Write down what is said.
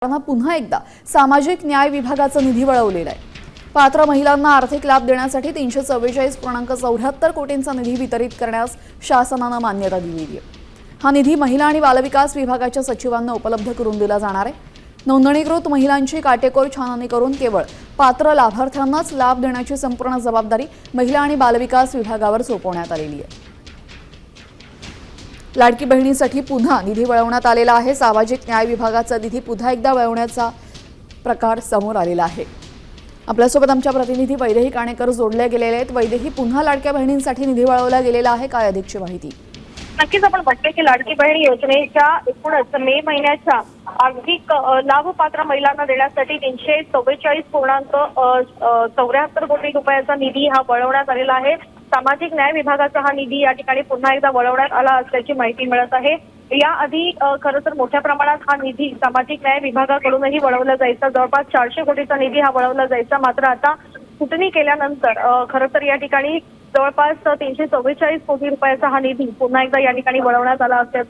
पुन्हा एकदा सामाजिक न्याय विभागाचा निधी वळवलेला आहे। पात्र महिलांना आर्थिक लाभ देण्यासाठी 344.74 कोटींचा निधी वितरित करण्यास शासनाने मान्यता दिली आहे। हा निधी महिला आणि बालविकास विभागाच्या सचिवांना उपलब्ध करून दिला जाणार आहे। नोंदणीकृत महिलांची काटेकोर छाननी करून केवळ पात्र लाभार्थ्यांनाच लाभ देण्याची संपूर्ण जबाबदारी महिला आणि बालविकास विभागावर सोपवण्यात आलेली आहे। लाडकी बहिणींसाठी पुन्हा निधी वळवण्यात आलेला आहे। सामाजिक न्याय विभागाचा निधी पुन्हा एकदा वळवण्याचा प्रकार समोर आलेला आहे। आपल्यासोबत आमच्या प्रतिनिधी वैदेही काणेकर जोडले गेलेले आहेत। वैदेही, पुन्हा लाडक्या बहिणींसाठी निधी वळवला गेलेला आहे, काय अधिकची माहिती? नक्कीच आपण बघतोय की लाडकी बहीण योजनेच्या एकूणच मे महिन्याच्या आर्थिक लाभपात्र महिलांना देण्यासाठी 344.74 कोटी रुपयाचा निधी हा वळवण्यात आलेला आहे। सामाजिक न्याय विभागाचा हा निधी या ठिकाणी पुन्हा एकदा वळवण्यात आला असल्याची माहिती मिळत आहे। याआधी खरं तर मोठ्या प्रमाणात हा निधी सामाजिक न्याय विभागाकडूनही वळवला जायचा, जवळपास 400 कोटीचा निधी हा वळवला जायचा। मात्र आता कुटणी केल्यानंतर खरं तर या ठिकाणी जवळपास 344 कोटी रुपयाचा हा निधी पुन्हा एकदा या ठिकाणी वळवण्यात आला असल्याचं